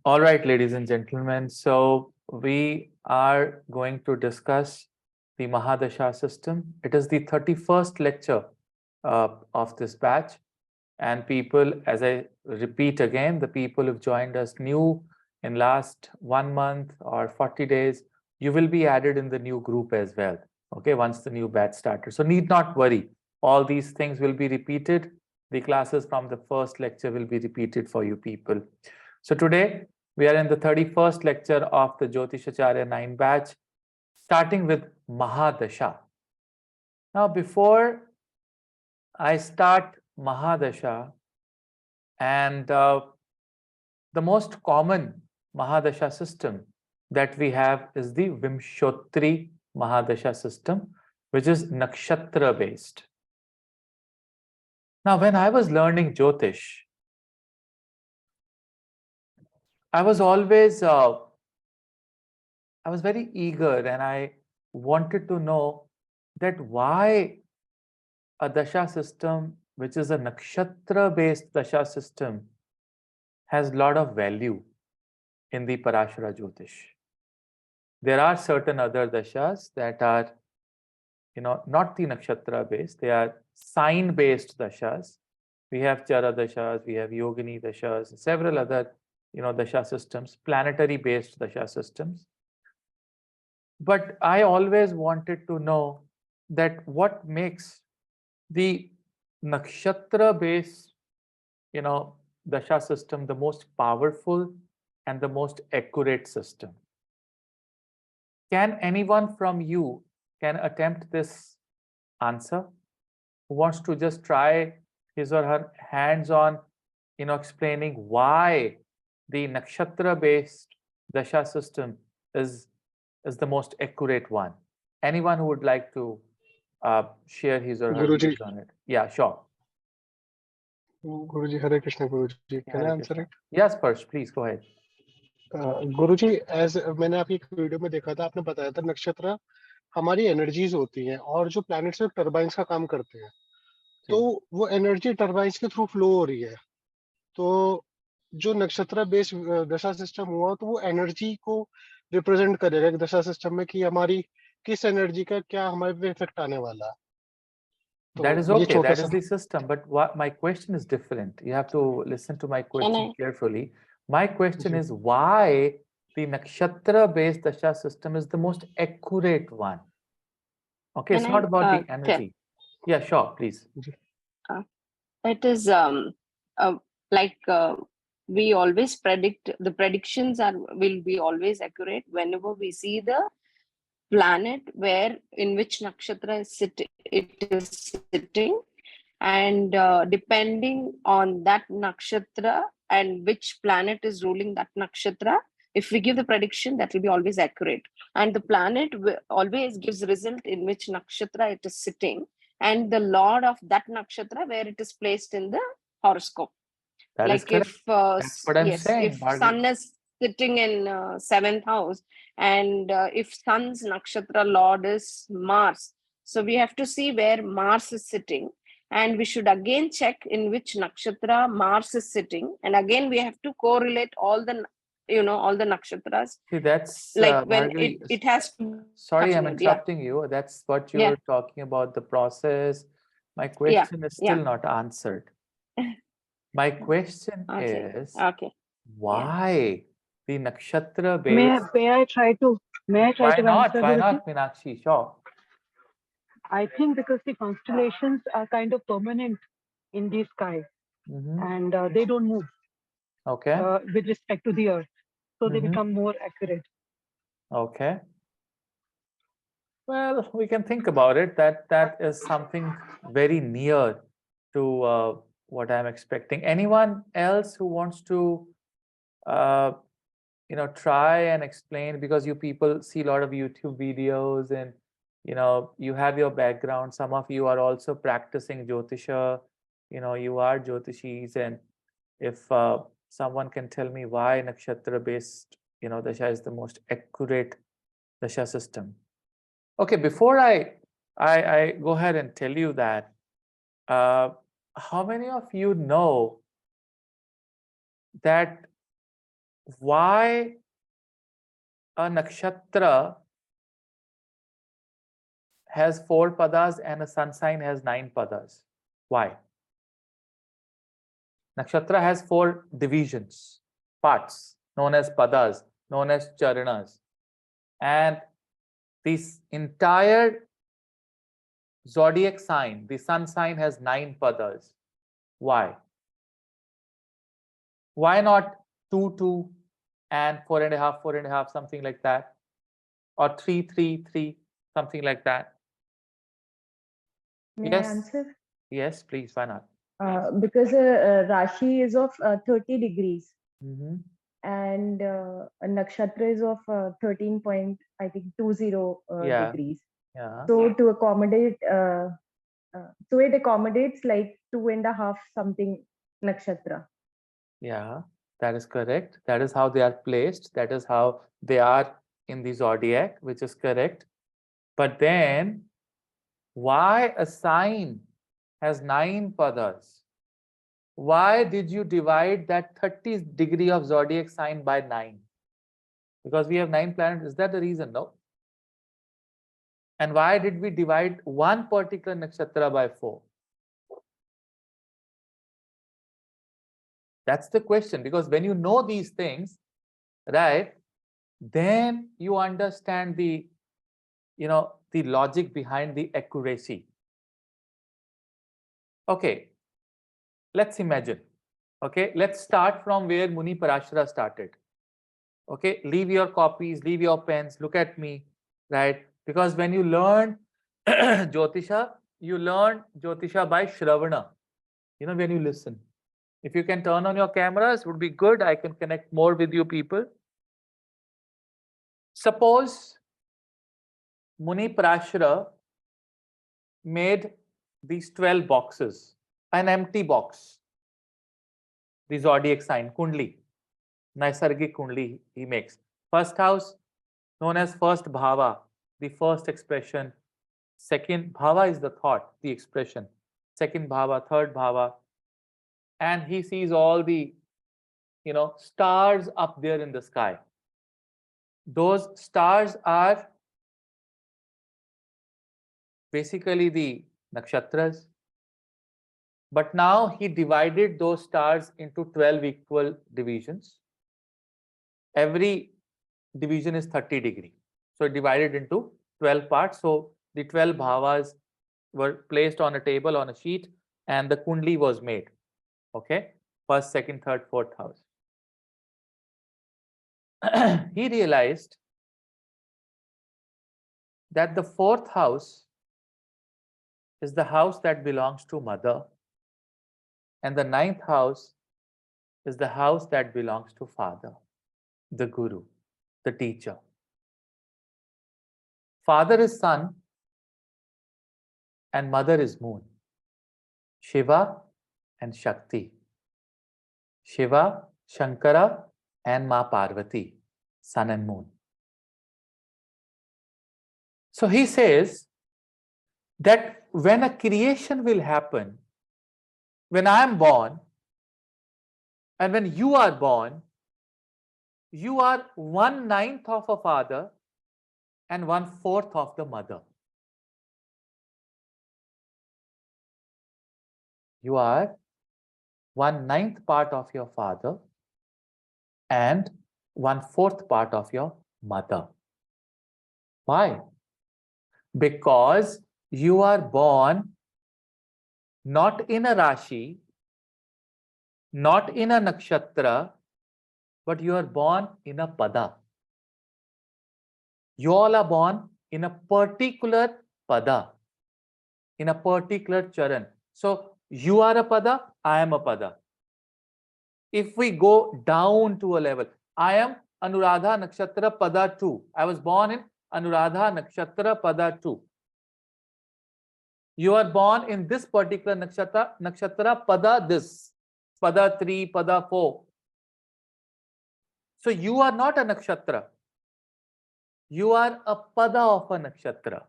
All right, ladies and gentlemen. So we are going to discuss the Mahadasha system. It is the 31st lecture of this batch. And people, as I repeat again, the people who've joined us new in last 1 month or 40 days, you will be added in the new group as well. Okay, once the new batch started. So need not worry. All these things will be repeated. The classes from the first lecture will be repeated for you people. So today we are in the 31st lecture of the Jyotish 9 batch, starting with Mahadasha. Now, before I start Mahadasha, and the most common Mahadasha system that we have is the Vimshotri Mahadasha system, which is nakshatra based. Now, when I was learning Jyotish, I was always I was very eager and I wanted to know that why a dasha system, which is a nakshatra based dasha system, has a lot of value in the Parashara Jyotish. There are certain other dashas that are, not the nakshatra based, they are sign based dashas. We have Chara dashas, we have Yogini dashas, several other, dasha systems, planetary based dasha systems. But I always wanted to know that what makes the nakshatra based, dasha system the most powerful and the most accurate system. Can anyone from you can attempt this answer? Who wants to just try his or her hands on, explaining why the nakshatra based dasha system is the most accurate one? Anyone who would like to share his or her Guruji, views on it? Yeah, sure. Guruji, Hare Krishna, Guruji. Can I Hare answer Krishna. it? Yes, Parsh, please go ahead. Guruji, as मैंने आपकी एक video में देखा था, आपने बताया था नक्षत्र हमारी एनर्जीज होती हैं और जो प्लैनेट्स हैं टरबाइंस का काम करते हैं, तो वो एनर्जी टरबाइंस के थ्रू फ्लो हो रही है। तो जो नक्षत्र बेस्ड दशा सिस्टम हुआ तो वो एनर्जी को रिप्रेजेंट करेगा एक दशा सिस्टम में कि हमारी किस एनर्जी का क्या हमारे पे इफेक्ट आने वाला है। That is तो ये okay. छोटा That is सा the system. But what my question is different. You have to listen to my question carefully. My question ji is why the nakshatra-based dasha system is the most accurate one. Okay, it's not about the energy. Yeah, sure, please. Ji It is like we always predict, the predictions will be always accurate whenever we see the planet where in which nakshatra it is sitting, and depending on that nakshatra and which planet is ruling that nakshatra, if we give the prediction, that will be always accurate. And the planet always gives result in which nakshatra it is sitting and the lord of that nakshatra where it is placed in the horoscope. That is Like correct. if That's what I'm yes, saying, if Margaret. sun is sitting in seventh house, and if sun's nakshatra lord is Mars, so we have to see where Mars is sitting, and we should again check in which nakshatra Mars is sitting, and again we have to correlate all the all the nakshatras. See, that's Like when Margaret, it has to sorry, I'm continued. Yeah, interrupting you. That's what yeah, you're talking about, the process. My yeah, question is yeah. still not answered. My question Okay, is okay, yeah. why the nakshatra May based? I try to Why answer, not? Why Guruji? not, Meenakshi? Sure. I think because the constellations are kind of permanent in the sky Mm-hmm. and they don't move Okay. with respect to the earth, so they Mm-hmm. become more accurate. Okay. Well, we can think about it. That is something very near to what I'm expecting. Anyone else who wants to, uh, try and explain, because you people see a lot of YouTube videos and, you have your background. Some of you are also practicing Jyotisha, you are Jyotishis. And if someone can tell me why nakshatra based, dasha is the most accurate dasha system. Okay, before I go ahead and tell you that, how many of you know that why a nakshatra has 4 padas and a sun sign has 9 padas? Why? Nakshatra has 4 divisions, parts, known as padas, known as charanas. And this entire zodiac sign, the sun sign, has 9 padas. Why? Why not 2, 2 and 4.5, 4.5, something like that? Or 3, 3, 3, something like that? May Yes. I answer? Yes, please, why not? Because Rashi is of 30 degrees Mhm. and a nakshatra is of 13 point, I think, 20 Yeah. degrees. Yeah. So to accommodate, so it accommodates like 2.5 something nakshatra. Yeah, that is correct. That is how they are placed. That is how they are in the zodiac, which is correct. But then, why a sign has 9 padas? Why did you divide that 30 degree of zodiac sign by 9? Because we have 9 planets. Is that the reason? No. And why did we divide one particular nakshatra by 4? That's the question. Because when you know these things, right, then you understand the, the logic behind the accuracy. Okay, let's imagine. Okay, let's start from where Muni Parashara started. Okay, leave your copies, leave your pens, look at me, right? Because when you learn Jyotisha, you learn Jyotisha by Shravana. When you listen. If you can turn on your cameras, would be good. I can connect more with you people. Suppose Muni Parashara made these 12 boxes, an empty box, the zodiac sign, Kundli, Naisargik Kundli he makes. First house, known as first bhava, the first expression. Second bhava is the thought, the expression. Second bhava, third bhava. And he sees all the, stars up there in the sky. Those stars are basically the nakshatras. But now he divided those stars into 12 equal divisions. Every division is 30 degree. So divided into 12 parts. So the 12 bhavas were placed on a table, on a sheet, and the kundli was made. Okay, first, second, third, fourth house. He realized that the fourth house is the house that belongs to mother, and the ninth house is the house that belongs to father, the guru, the teacher. Father is sun and mother is moon. Shiva and Shakti. Shiva, Shankara, and Ma Parvati, sun and moon. So he says that when a creation will happen, when I am born, and when you are born, you are 1/9 of a father and 1/4 of the mother. You are 1/9 part of your father and 1/4 part of your mother. Why? Because you are born not in a Rashi, not in a nakshatra, but you are born in a pada. You all are born in a particular pada, in a particular charan. So you are a pada, I am a pada. If we go down to a level, I am Anuradha Nakshatra Pada 2. I was born in Anuradha Nakshatra Pada 2. You are born in this particular nakshatra pada this, pada 3, pada 4. So you are not a nakshatra. You are a pada of a nakshatra.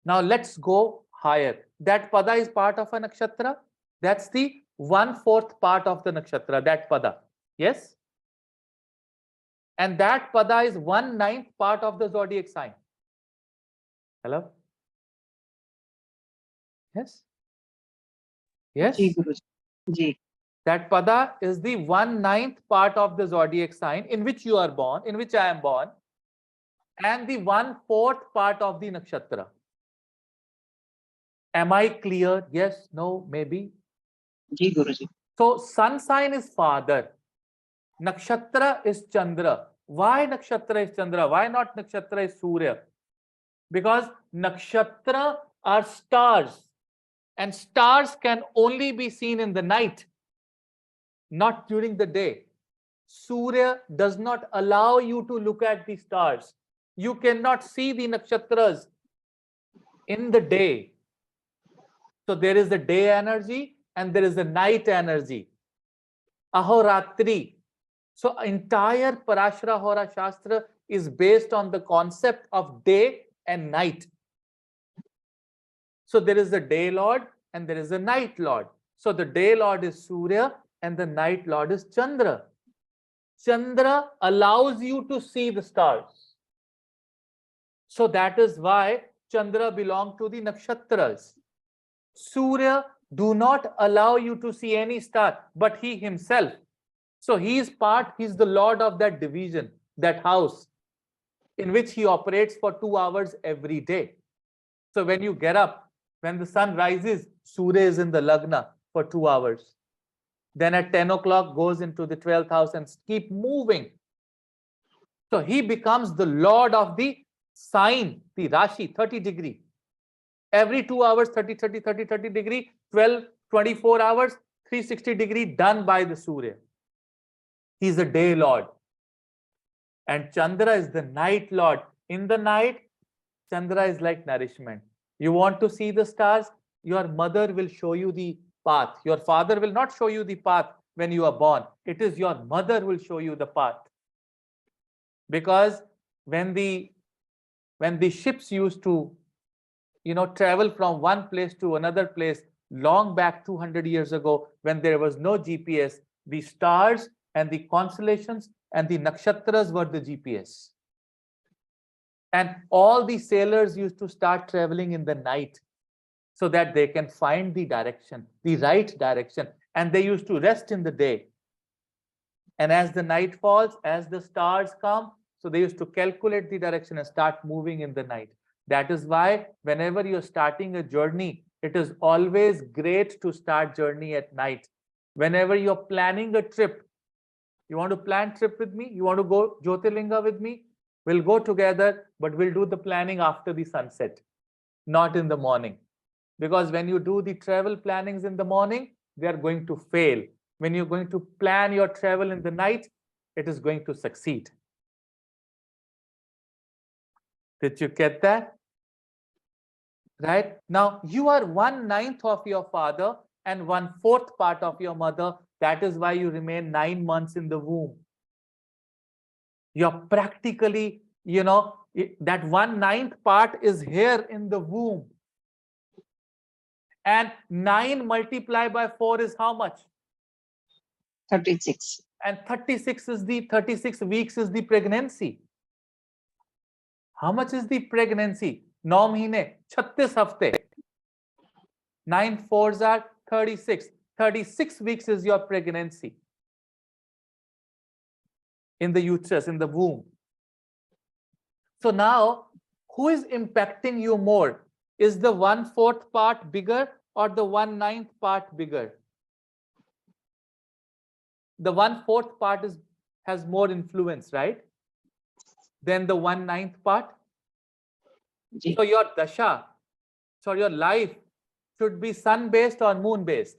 Now let's go higher. That pada is part of a nakshatra. That's the 1/4 part of the nakshatra, that pada. Yes? And that pada is 1/9 part of the zodiac sign. Hello? Yes? Yes? Ji Guruji, ji That pada is the 1/9 part of the zodiac sign in which you are born, in which I am born, and the 1/4 part of the nakshatra. Am I clear? Yes, no, maybe? Ji Guruji, So sun sign is father. Nakshatra is Chandra. Why nakshatra is Chandra? Why not nakshatra is Surya? Because nakshatra are stars, and stars can only be seen in the night, not during the day. Surya does not allow you to look at the stars. You cannot see the nakshatras in the day. So there is a day energy and there is a night energy. Ahoratri. So entire Parashara Hora Shastra is based on the concept of day and night. So there is a day lord and there is a night lord. So the day lord is Surya and the night lord is Chandra. Chandra allows you to see the stars. So that is why Chandra belongs to the nakshatras. Surya do not allow you to see any star, but he himself. So he is he's the lord of that division, that house, in which he operates for 2 hours every day. So when you get up, when the sun rises, Surya is in the Lagna for 2 hours. Then at 10 o'clock goes into the 12th house and keep moving. So he becomes the lord of the sign, the Rashi, 30 degree. Every 2 hours, 30, 30, 30, 30 degree, 12, 24 hours, 360 degree done by the Surya. He's a day lord. And Chandra is the night lord. In the night, Chandra is like nourishment. You want to see the stars? Your mother will show you the path. Your father will not show you the path when you are born. It is your mother who will show you the path. Because when the ships used to travel from one place to another place long back 200 years ago, when there was no GPS, the stars and the constellations and the nakshatras were the GPS. And all the sailors used to start traveling in the night so that they can find the direction, the right direction. And they used to rest in the day. And as the night falls, as the stars come, so they used to calculate the direction and start moving in the night. That is why whenever you're starting a journey, it is always great to start journey at night. Whenever you're planning a trip, you want to plan trip with me? You want to go Jyotirlinga with me? We'll go together, but we'll do the planning after the sunset, not in the morning. Because when you do the travel plannings in the morning, they are going to fail. When you're going to plan your travel in the night, it is going to succeed. Did you get that? Right? Now, you are 1/9 of your father and 1/4 part of your mother. That is why you remain 9 months in the womb. You're practically, that 1/9 part is here in the womb. And 9 multiplied by 4 is how much? 36. And 36 weeks is the pregnancy. How much is the pregnancy? 9 mahine, 36 hafte. 9 fours are 36. 36 weeks is your pregnancy. In the uterus, in the womb. So now, who is impacting you more? Is the 1/4 part bigger or the 1/9 part bigger? The 1/4 part has more influence, right? Than the 1/9 part. Ji So your dasha, so your life should be sun-based or moon-based.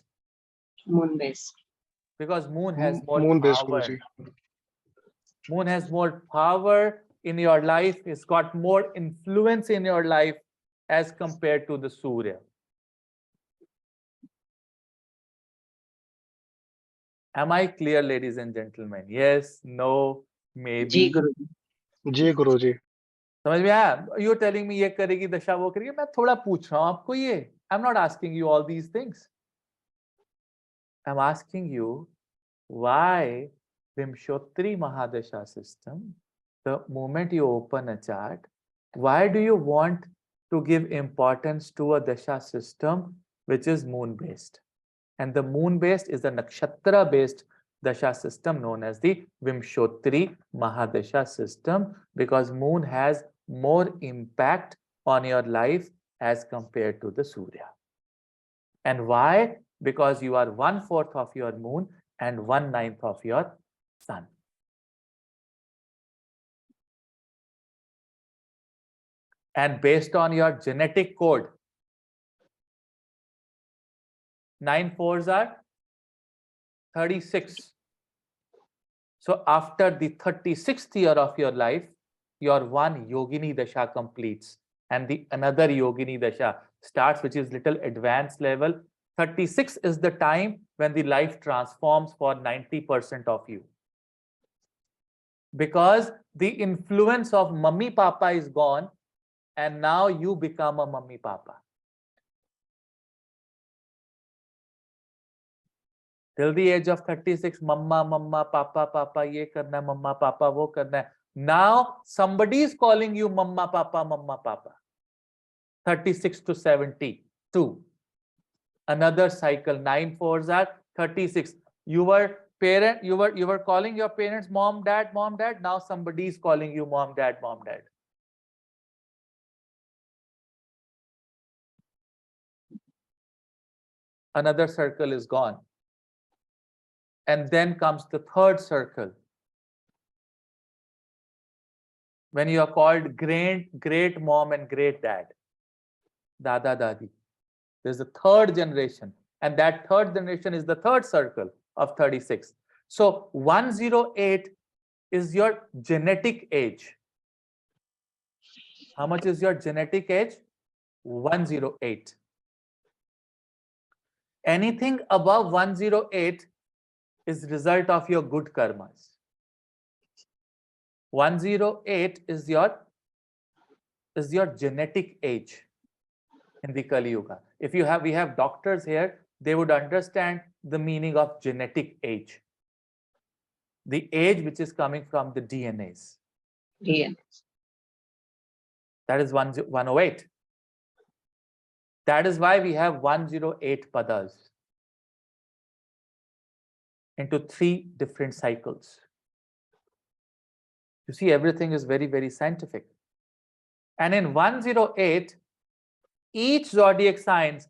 moon based. Because moon has more moon based power. Guruji. Moon has more power in your life. It's got more influence in your life as compared to the Surya. Am I clear, ladies and gentlemen? Yes, no, maybe. जी गुरुजी, जी गुरुजी. समझ में आया? You're telling me ये करेगी दशा वो करेगी. मैं थोड़ा पूछ रहा हूँ आपको ये. I'm not asking you all these things. I'm asking you, why Vimshotri Mahadasha system, the moment you open a chart, why do you want to give importance to a Dasha system which is moon-based? And the moon-based is the nakshatra-based Dasha system known as the Vimshotri Mahadasha system, because moon has more impact on your life as compared to the Surya. And why? Because you are 1/4 of your moon and 1/9 of your sun. And based on your genetic code, 9 4s are 36. So after the 36th year of your life, your one Yogini Dasha completes and the another Yogini Dasha starts, which is little advanced level. 36 is the time when the life transforms for 90% of you. Because the influence of mummy papa is gone and now you become a mummy papa. Till the age of 36, mama, mama, papa, papa, ye karna, mama, papa, wo karna. Now somebody is calling you mama, papa, mama, papa. 36 to 72. Another cycle, 9 4s are 36. You were calling your parents mom, dad, mom, dad. Now somebody is calling you mom, dad, mom, dad. Another circle is gone. And then comes the third circle. When you are called great mom and great dad, dada, dadi. There's a third generation. And that third generation is the third circle of 36. So 108 is your genetic age. How much is your genetic age? 108. Anything above 108 is result of your good karmas. 108 is your genetic age in the Kali Yuga. If we have doctors here, they would understand the meaning of genetic age. The age which is coming from the DNAs. DNA. That is 108. That is why we have 108 padas into 3 different cycles. You see, everything is very, very scientific. And in 108, each zodiac signs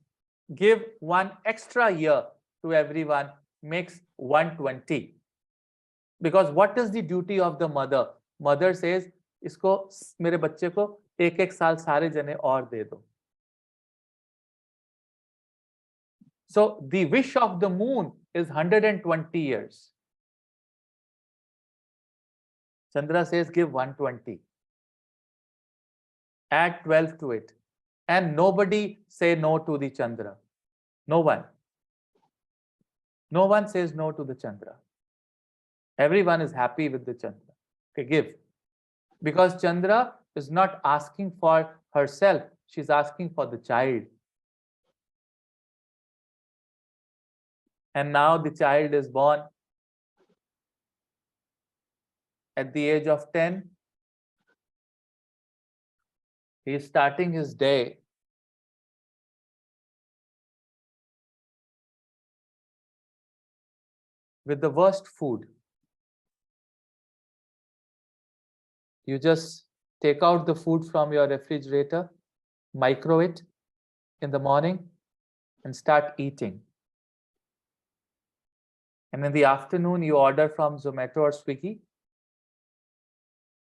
give 1 extra year to everyone, makes 120. Because what is the duty of the mother? Mother says, इसको मेरे बच्चे को 1-1 साल सारे जने और दे दो. So the wish of the moon is 120 years. Chandra says, give 120. Add 12 to it. And nobody say no to the Chandra. No one. No one says no to the Chandra. Everyone is happy with the Chandra. Okay, give. Because Chandra is not asking for herself. She's asking for the child. And now the child is born. At the age of 10, he is starting his day with the worst food. You just take out the food from your refrigerator, micro it in the morning, and start eating. And in the afternoon, you order from Zomato or Swiggy.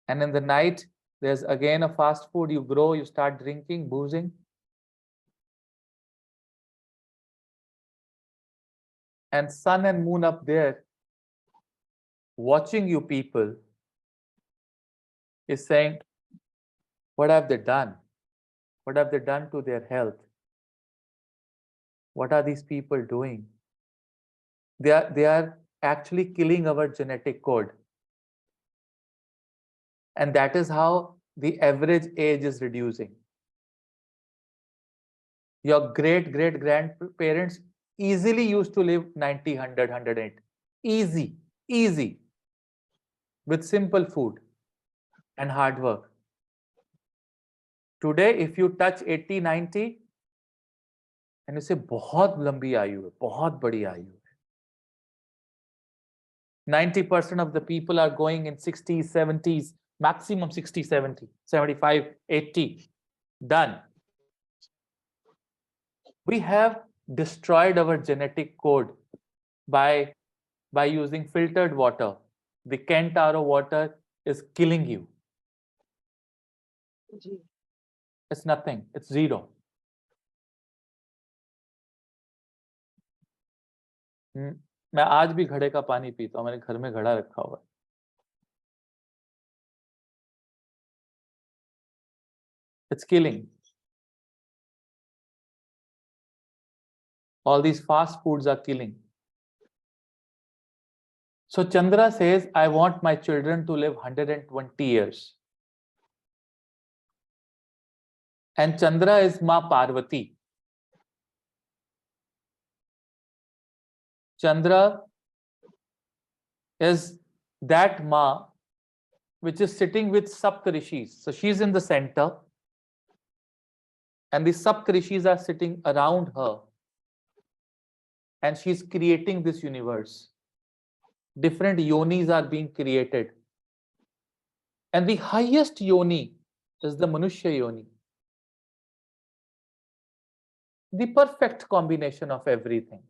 And in the night, there's again a fast food. You grow, you start drinking, boozing. And sun and moon up there, watching you people, is saying, what have they done? What have they done to their health? What are these people doing? They are actually killing our genetic code. And that is how the average age is reducing. Your great-great-grandparents easily used to live 90, 100, 108. Easy, easy. With simple food and hard work. Today, if you touch 80, 90, and you say, बहुत लंबी आयु है, बहुत बड़ी आयु है. 90% of the people are going in 60s, 70s, maximum 60, 70, 75, 80. Done. We have destroyed our genetic code by using filtered water. The Kent RO water is killing you. It's nothing. It's zero. मैं आज भी घड़े का पानी पीता हूँ. मेरे घर में घड़ा रखा हुआ है. It's killing. All these fast foods are killing. So Chandra says, I want my children to live 120 years. And Chandra is Ma Parvati. Chandra is that Ma which is sitting with Saptarishis. So she's in the center. And the Saptarishis are sitting around her. And she's creating this universe. Different yonis are being created. And the highest yoni is the Manushya yoni. The perfect combination of everything.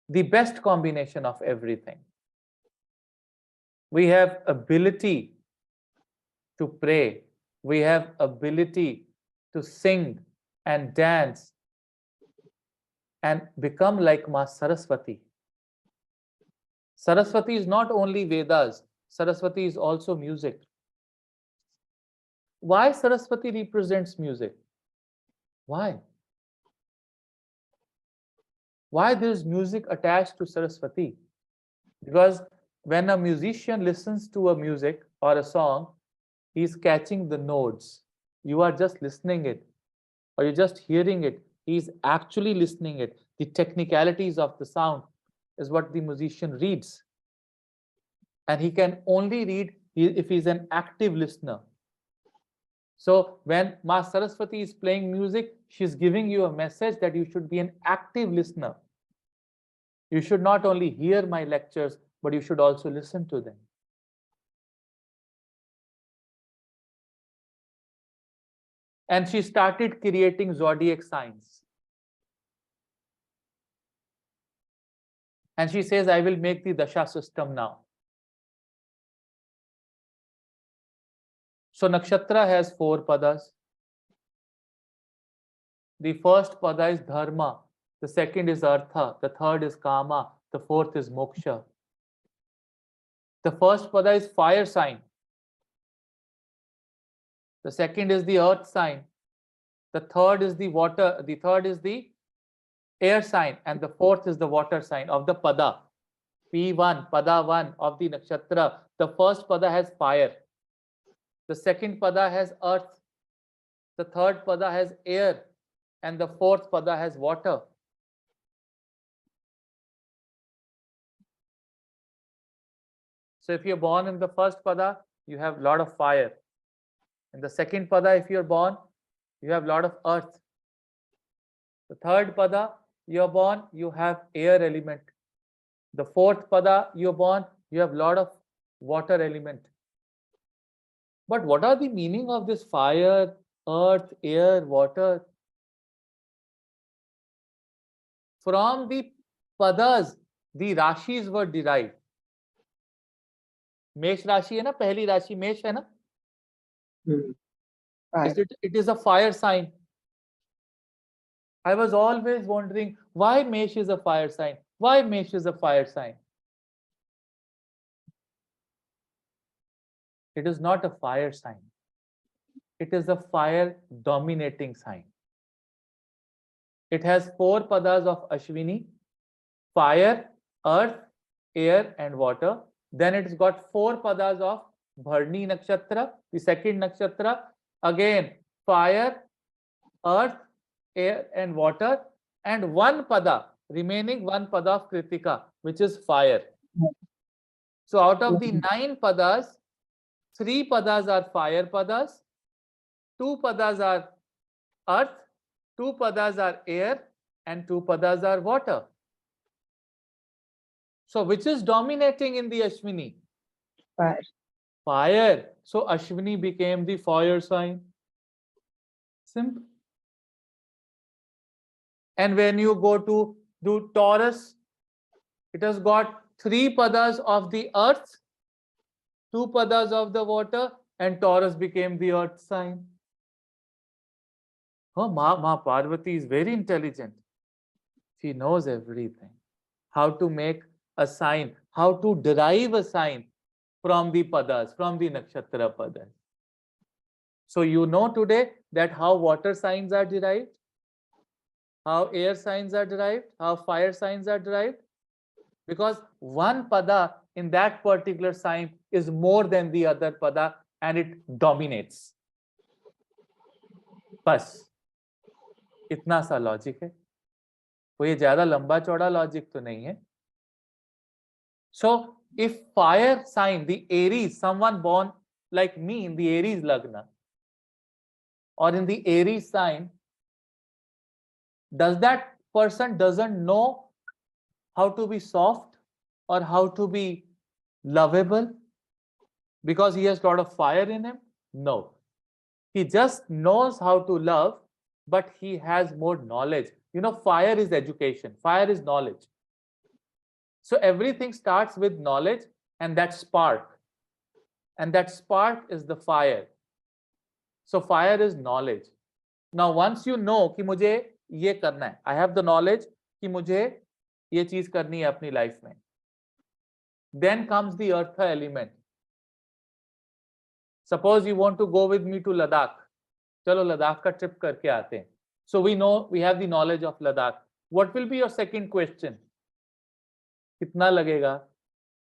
The best combination of everything. We have ability to pray. We have ability to sing and dance and become like Ma Saraswati. Saraswati is not only Vedas. Saraswati is also music. Why Saraswati represents music? Why? Why there is music attached to Saraswati? Because when a musician listens to a music or a song, he is catching the notes. You are just listening it, or you're just hearing it. He is actually listening it. The technicalities of the sound is what the musician reads. And he can only read if he's an active listener. So when Ma Saraswati is playing music, she's giving you a message that you should be an active listener. You should not only hear my lectures, but you should also listen to them. And she started creating zodiac signs. And she says, I will make the Dasha system now. So Nakshatra has 4 padas. The first pada is Dharma. The second is Artha. The third is Kama. The fourth is Moksha. The first pada is fire sign. The second is the earth sign. The third is the water. The third is the air sign. And the fourth is the water sign of the pada. P1, pada 1 of the nakshatra. The first pada has fire. The second pada has earth. The third pada has air. And the fourth pada has water. So if you're born in the first pada, you have a lot of fire. In the second pada, if you're born, you have a lot of earth. The third pada, you're born, you have air element. The fourth pada, you're born, you have a lot of water element. But what are the meaning of this fire, earth, air, water? From the padas, the rashis were derived. Mesh Rashi है ना, पहली राशि मेष है ना? It is a fire sign. I was always wondering why Mesh is a fire sign. Why Mesh is a fire sign? It is not a fire sign. It is a fire dominating sign. It has 4 padas of Ashwini: fire, earth, air, and water. Then it's got 4 padas of Bharni Nakshatra, the second Nakshatra. Again, fire, earth, air, and water. and one pada, remaining one pada of Kritika, which is fire. So out of the 9 padas, 3 padas are fire padas, 2 padas are earth, 2 padas are air, and 2 padas are water. So which is dominating in the Ashwini? Fire. Fire. So Ashwini became the fire sign. Simple. And when you go to do Taurus, it has got 3 padas of the earth, 2 padas of the water, and Taurus became the earth sign. Oh, Ma Parvati is very intelligent. She knows everything. How to make a sign, how to derive a sign from the padas, from the nakshatra padas. So you know today that how water signs are derived, how air signs are derived, how fire signs are derived, because one pada in that particular sign is more than the other pada and it dominates. बस इतना सा logic है, कोई ज्यादा लंबा चौड़ा logic तो नहीं है. So if fire sign, the Aries, someone born like me in the Aries lagna or in the Aries sign, does that person doesn't know how to be soft or how to be lovable because he has a lot of fire in him? No. He just knows how to love, but he has more knowledge. You know, fire is education, fire is knowledge. So everything starts with knowledge and that spark. And that spark is the fire. So fire is knowledge. Now once you know कि मुझे ये करना है, I have the knowledge कि मुझे ये चीज करनी है अपनी लाइफ में. Then comes the earth element. Suppose you want to go with me to Ladakh. चलो लद्दाख का ट्रिप करके आते हैं. So we know, we have the knowledge of Ladakh. What will be your second question? कितना लगेगा,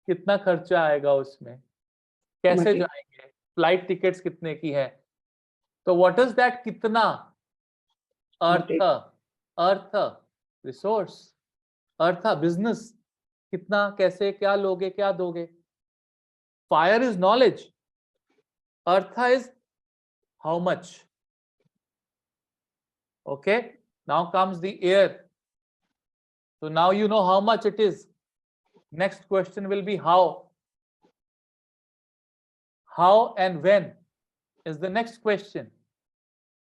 कितना खर्चा आएगा उसमें, कैसे जाएंगे, फ्लाइट टिकट्स कितने की है. तो what is that कितना? अर्थ, रिसोर्स, अर्थ, बिजनेस, कितना, कैसे, क्या लोगे, क्या दोगे. Fire is knowledge, earth is how much. Okay, now comes the air. So now you know how much it is. Next question will be how. How and when is the next question,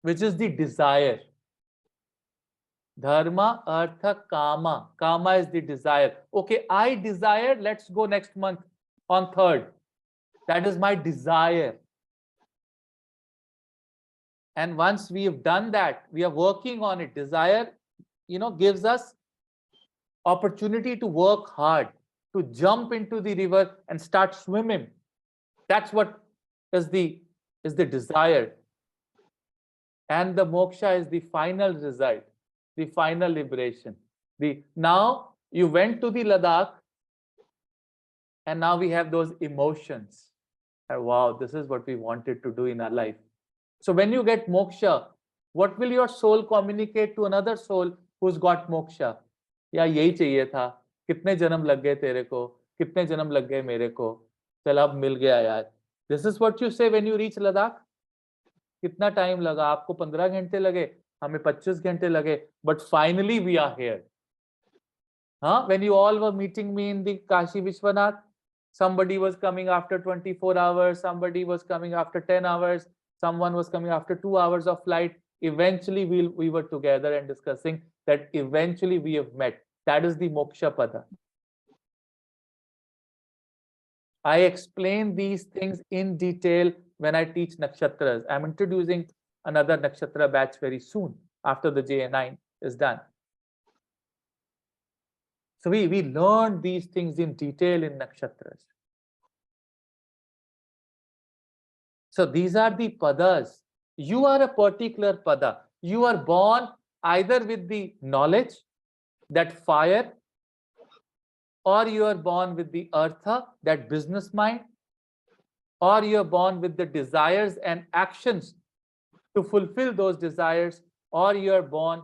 which is the desire. Dharma, artha, kama. Kama is the desire. Okay, I desire, let's go next month on 3rd. That is my desire. And once we have done that, we are working on it. Desire, gives us opportunity to work hard, to jump into the river and start swimming. That's what is the desire. And the moksha is the final result, the final liberation. Now you went to the Ladakh, and now we have those emotions. Wow, this is what we wanted to do in our life. So when you get moksha, what will your soul communicate to another soul who's got moksha? या यही चाहिए था, कितने जन्म लग गए तेरे को, कितने जन्म लग गए मेरे को, चल अब मिल गया यार. This is what you say when you reach Ladakh. कितना टाइम लगा आपको? 15 घंटे लगे, हमें 25 घंटे लगे, but finally we are here. When you all were meeting me in the Kashi Vishwanath, somebody was coming after 24 hours, somebody was coming after 10 hours, someone was coming after 2 hours of flight. Eventually we were together and discussing that eventually we have met. That is the moksha pada. I explain these things in detail when I teach nakshatras. I'm introducing another nakshatra batch very soon after the JA9 is done. So we learn these things in detail in nakshatras. So these are the padas. You are a particular pada. You are born either with the knowledge, that fire, or you are born with the artha, that business mind, or you are born with the desires and actions to fulfill those desires, or you are born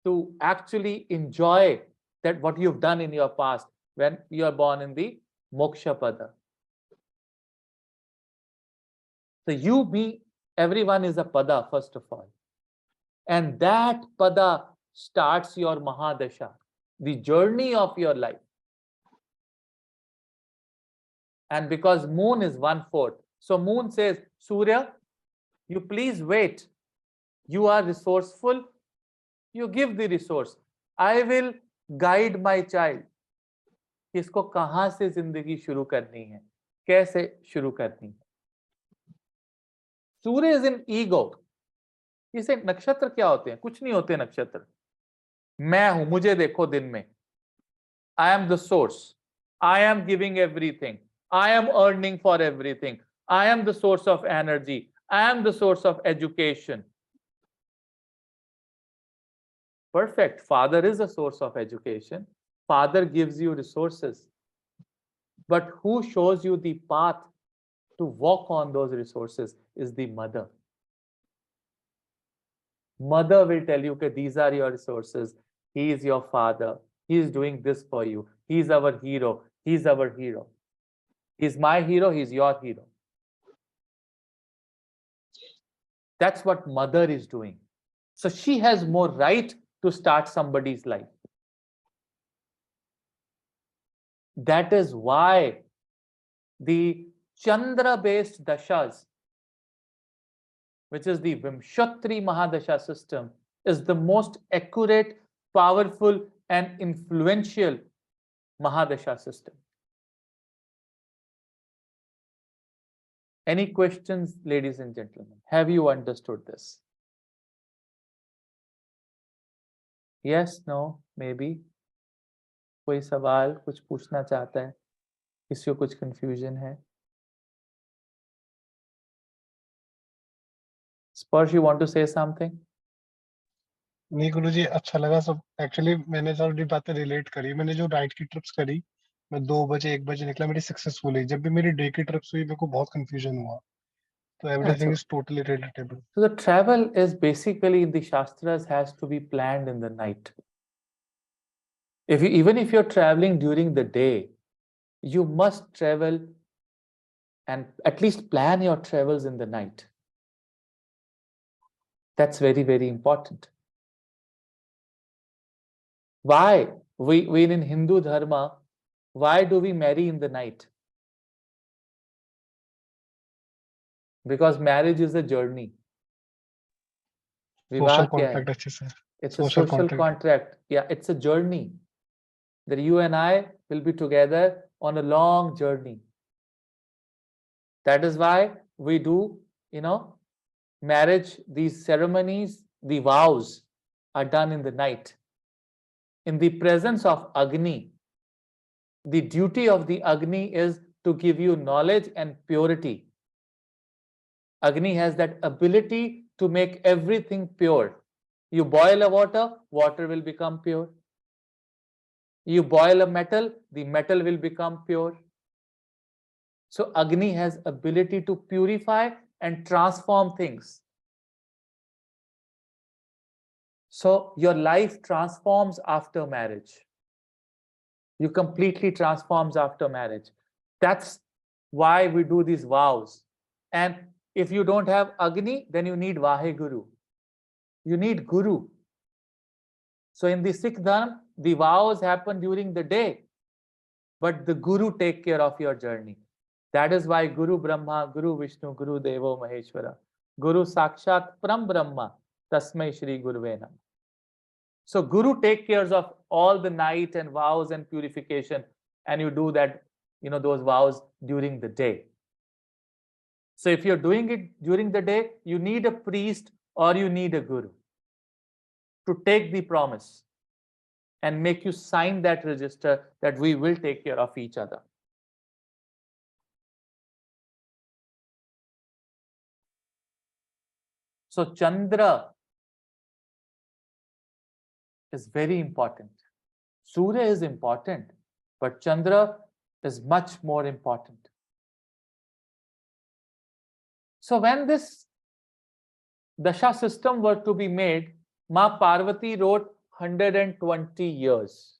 to actually enjoy that what you've done in your past when you are born in the moksha pada. So you, me, everyone is a pada first of all. And that pada starts your Mahadasha, the journey of your life. And because moon is 1/4, so moon says, Surya, you please wait. You are resourceful. You give the resource. I will guide my child. इसको कहां से जिंदगी शुरू करनी है, कैसे शुरू करनी है. सूर्य इज इन ईगो. इसे नक्षत्र क्या होते हैं? कुछ नहीं होते नक्षत्र. मैं हूं, मुझे देखो दिन में. I am the source. I am giving everything. I am earning for everything. I am the source of energy. I am the source of education. Perfect. Father is a source of education. Father gives you resources. But who shows you the path to walk on those resources is the mother. Mother will tell you that these are your resources. He is your father. He is doing this for you. He is our hero. He is our hero. He is my hero. He is your hero. That's what mother is doing. So she has more right to start somebody's life. That is why the Chandra-based dashas, which is the Vimshatri Mahadasha system, is the most accurate, powerful, and influential Mahadasha system. Any questions, ladies and gentlemen? Have you understood this? Yes, no, maybe. कोई सवाल कुछ पूछना चाहता है? किसी को कुछ confusion है? Sparsh, you want to say something? नहीं गुरुजी, अच्छा लगा सब. एक्चुअली मैंने सारी बातें रिलेट करी. मैंने जो राइट की ट्रिप्स करी, मैं 2 बजे 1 बजे निकला, मेरी सक्सेसफुल हुई. जब भी मेरी डे की ट्रिप्स हुई, मेरे को बहुत कंफ्यूजन हुआ. So everything is totally relatable. So the travel is basically in the shastras has to be planned in the night. Even if you're traveling during the day, you must travel and at least plan your travels in the night. That's very, very important. Why? We in Hindu Dharma, why do we marry in the night? Because marriage is a journey. Social Vivah kya hai? contract अच्छे से. It's a social contract. Yeah, it's a journey. That you and I will be together on a long journey. That is why we do, marriage, these ceremonies, the vows are done in the night. In the presence of Agni, the duty of the Agni is to give you knowledge and purity. Agni has that ability to make everything pure. You boil a water, water will become pure. You boil a metal, the metal will become pure. So Agni has ability to purify and transform things. So your life transforms after marriage. You completely transforms after marriage. That's why we do these vows. And if you don't have Agni, then you need Vaheguru. You need Guru. So in the Sikh Dharma, the vows happen during the day, but the Guru take care of your journey. That is why Guru Brahma, Guru Vishnu, Guru Devo Maheshwara, Guru Sakshat Param Brahma, Tasmai Shri Guruve Namah. So Guru take care of all the night and vows and purification, and you do that, those vows during the day. So if you're doing it during the day, you need a priest or you need a guru to take the promise and make you sign that register that we will take care of each other. So Chandra is very important. Surya is important, but Chandra is much more important. So when this Dasha system were to be made, Ma Parvati wrote 120 years.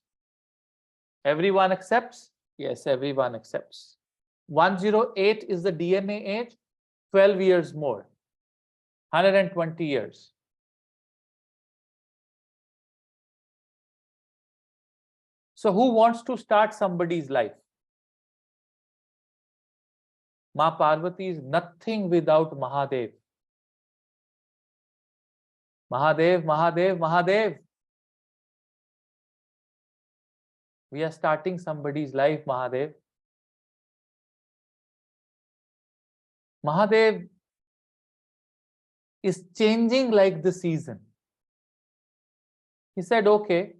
Everyone accepts? Yes, everyone accepts. 108 is the DNA age, 12 years more. 120 years. So who wants to start somebody's life? Ma Parvati is nothing without Mahadev. Mahadev, Mahadev, Mahadev. We are starting somebody's life, Mahadev. Mahadev is changing like the season. He said, okay,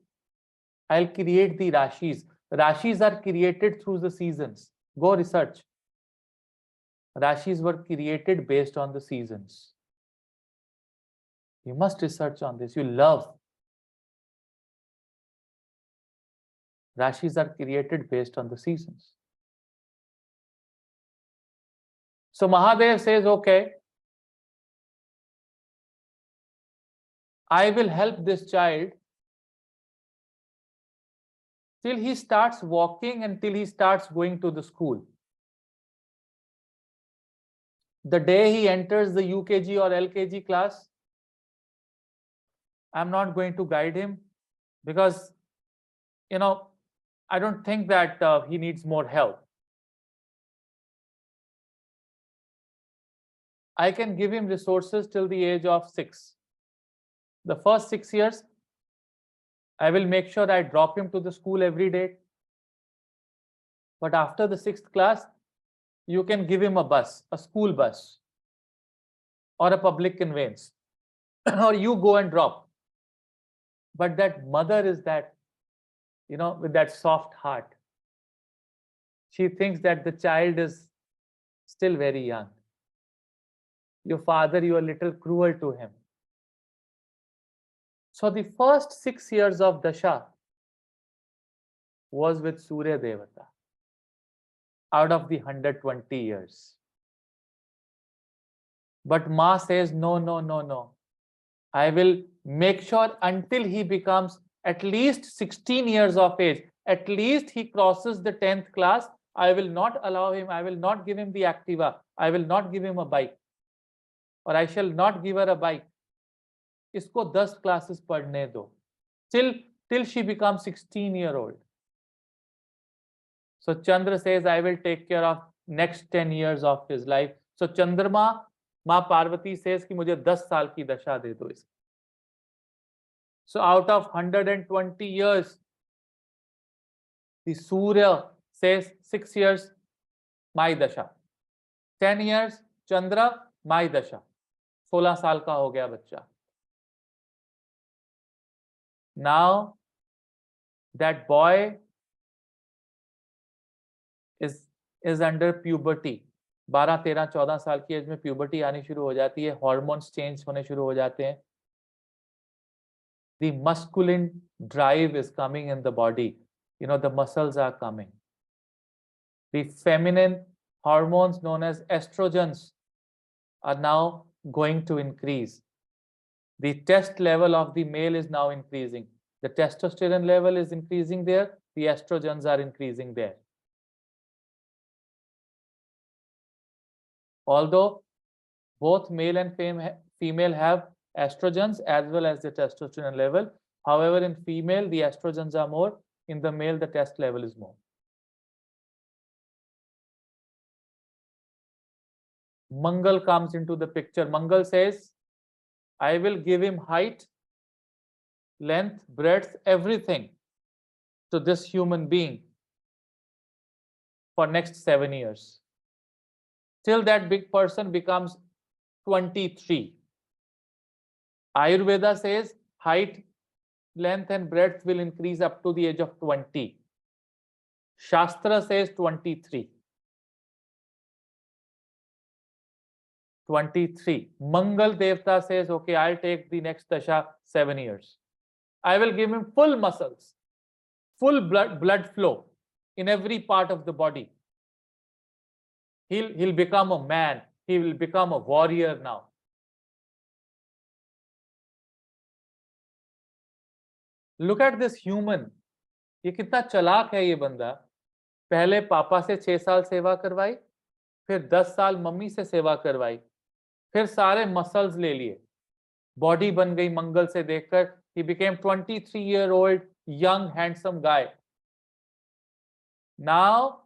I'll create the Rashis. Rashis are created through the seasons. Go research. Rashis were created based on the seasons. You must research on this. You love. Rashis are created based on the seasons. So Mahadev says, okay, I will help this child till he starts walking and till he starts going to the school. The day he enters the UKG or LKG class, I'm not going to guide him because, I don't think that he needs more help. I can give him resources till the age of 6. The first 6 years, I will make sure I drop him to the school every day. But after the 6th class, you can give him a bus, a school bus, or a public conveyance, or you go and drop. But that mother is that, with that soft heart. She thinks that the child is still very young. Your father, you are a little cruel to him. So the first 6 years of Dasha was with Surya Devata out of the 120 years. But Ma says, no, no, no, no. I will make sure until he becomes at least 16 years of age, at least he crosses the 10th class, I will not allow him, I will not give him the Activa, I will not give him a bike, or I shall not give her a bike. Isko 10 classes padhne do, till she becomes 16-year-old. So Chandra says, I will take care of next 10 years of his life. So Chandrama, Ma Parvati says कि मुझे 10 साल की दशा दे दो इसको. So out of 120 years, the Surya says 6 years, my dasha. 10 years, Chandra, my dasha. 16 साल का हो गया बच्चा. Now that boy is under puberty. 12, 13, 14 साल की एज में प्यूबर्टी आनी शुरू हो जाती है, हॉर्मोन्स चेंज होने शुरू हो जाते हैं. The masculine drive is coming in the body. The muscles are coming. The feminine hormones known as estrogens are now going to increase. The test level of the male is now increasing. The testosterone level is increasing there. The estrogens are increasing there. Although both male and female have estrogens as well as the testosterone level. However, in female, the estrogens are more. In the male, the test level is more. Mangal comes into the picture. Mangal says, I will give him height, length, breadth, everything to this human being for next 7 years. Till that big person becomes 23. Ayurveda says height, length and breadth will increase up to the age of 20. Shastra says 23. 23. Mangal Devta says, okay, I'll take the next Dasha 7 years. I will give him full muscles, full blood flow in every part of the body. He'll become a man. He will become a warrior now. Look at this human, ये कितना चालाक है ये बंदा। पहले पापा से 6 साल सेवा करवाई, फिर 10 साल मम्मी से सेवा करवाई, फिर सारे मसल्स ले लिए, बॉडी बन गई मंगल से देखकर। he became 23-year-old young handsome guy. Now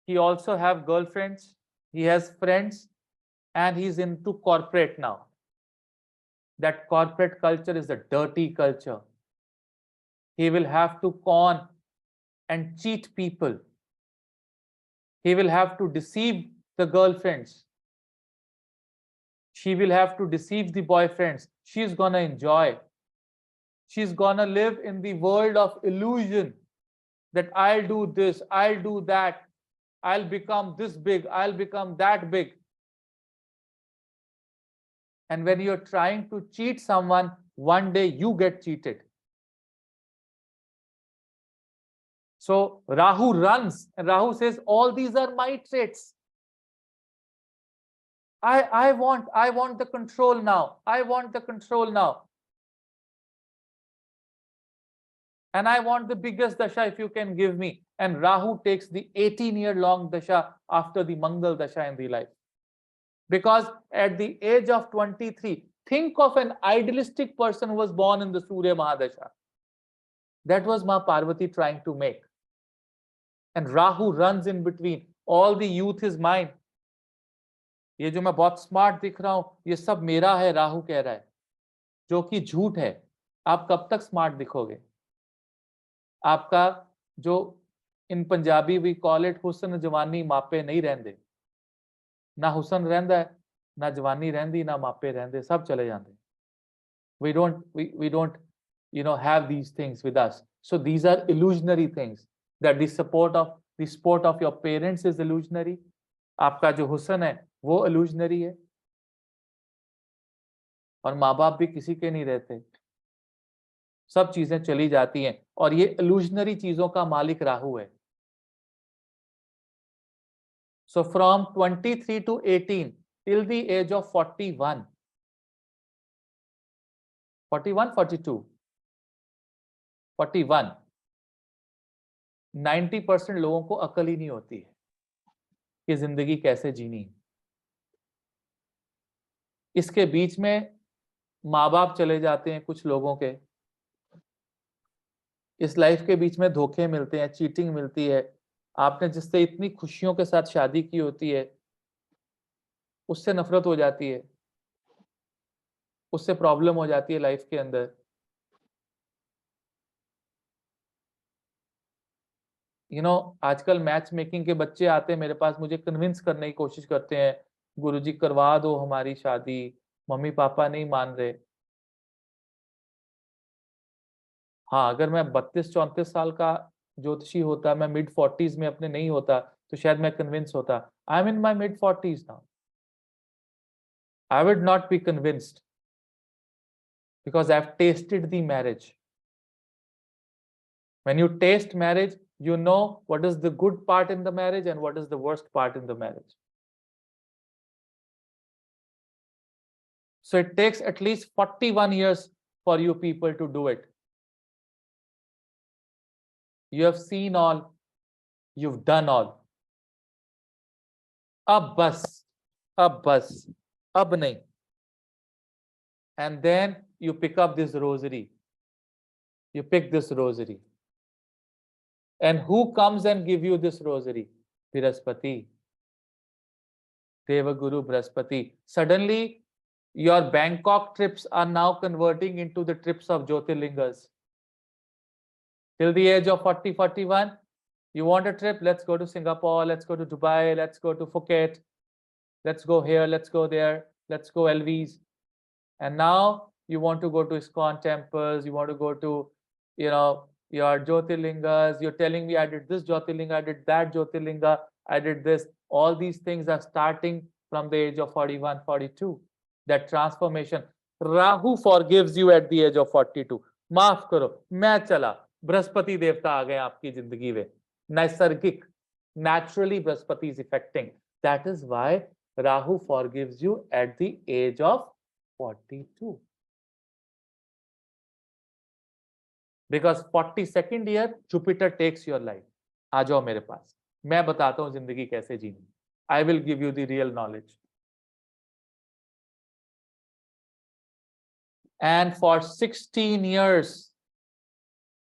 he also have girlfriends, he has friends, and he's into corporate now. That corporate culture is a dirty culture. He will have to con and cheat people. He will have to deceive the girlfriends. She will have to deceive the boyfriends. She's gonna enjoy. She's gonna live in the world of illusion that I'll do this, I'll do that, I'll become this big, I'll become that big. And when you're trying to cheat someone, one day you get cheated. So Rahu runs, and Rahu says, all these are my traits. I want the control now. I want the control now. And I want the biggest dasha if you can give me. And Rahu takes the 18-year-long dasha after the Mangal dasha in the life. Because at the age of 23, think of an idealistic person who was born in the Surya Mahadasha. That was Ma Parvati trying to make. And Rahu runs in between. All the youth is mine. ये जो मैं बहुत smart दिख रहा हूं, ये सब मेरा है, राहु कह रहा है, जो कि झूठ है। आप कब तक स्मार्ट दिखोगे? आपका जो इन पंजाबी वी कॉल इट हुसन जवानी मापे नहीं रहंदे, ना हुसन रहंदा है, ना जवानी रहंदी, ना मापे रहंदे, सब चले जाते। we don't have these things with us. So these are illusionary things. That the support of your parents is illusionary. आपका जो हुसन है वो illusionary है, और माँ बाप भी किसी के नहीं रहते, सब चीजें चली जाती हैं, और ये illusionary चीजों का मालिक राहु है। So from 23 to 18 till the age of 41, 42, 41, 90% लोगों को अकल ही नहीं होती है कि जिंदगी कैसे जीनी है। इसके बीच में माँ बाप चले जाते हैं कुछ लोगों के, इस लाइफ के बीच में धोखे मिलते हैं, चीटिंग मिलती है। आपने जिससे इतनी खुशियों के साथ शादी की होती है, उससे नफरत हो जाती है, उससे प्रॉब्लम हो जाती है लाइफ के अंदर। आजकल मैच मेकिंग के बच्चे आते हैं मेरे पास, मुझे कन्विंस करने की कोशिश करते हैं, गुरुजी करवा दो हमारी शादी, मम्मी पापा नहीं मान रहे। हाँ, अगर मैं 32-34 साल का ज्योतिषी होता, मैं मिड 40s में अपने नहीं होता, तो शायद मैं कन्विंस होता। I am in my mid 40s now, I would not be convinced because I've tasted the marriage. When you taste marriage, you know what is the good part in the marriage and what is the worst part in the marriage. So it takes at least 41 years for you people to do it. You have seen all, you've done all. अब बस, अब नहीं. And then you pick up this rosary. You pick this rosary. And who comes and give you this rosary? Brihaspati. Devaguru Brihaspati. Suddenly, your Bangkok trips are now converting into the trips of Jyotirlingas. Till the age of 40, 41, you want a trip? Let's go to Singapore, let's go to Dubai, let's go to Phuket, let's go here, let's go there, let's go LVs. And now you want to go to ISKCON temples, you want to go to, your Jyotirlingas, you're telling me I did this Jyotirlinga, I did that Jyotirlinga, I did this. All these things are starting from the age of 41, 42. That transformation. Rahu forgives you at the age of 42. माफ करो, मैं चला, बृहस्पति देवता आ गए आपकी जिंदगी में, नैसर्गिक, naturally Brihaspati is affecting. That is why Rahu forgives you at the age of 42. Because 42nd year Jupiter takes your life. आ जाओ मेरे पास, मैं बताता हूँ जिंदगी कैसे जीनी. I will give you the real knowledge. And for 16 years,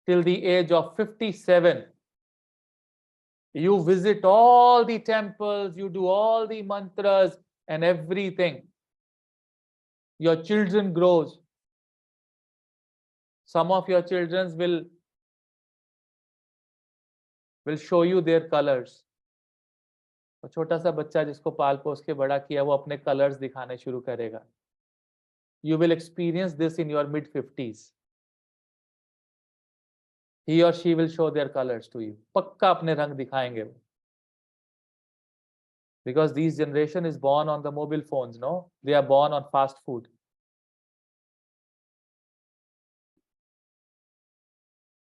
till the age of 57, you visit all the temples, you do all the mantras and everything. Your children grows. Some of your children will show you their colors. और छोटा सा बच्चा जिसको पाल पोस के बड़ा किया वो अपने कलर्स दिखाने शुरू करेगा. You will experience this in your mid-50s. He or she will show their colors to you. पक्का अपने रंग दिखाएंगे वो. Because this generation is born on the mobile phones, no? They are born on fast food.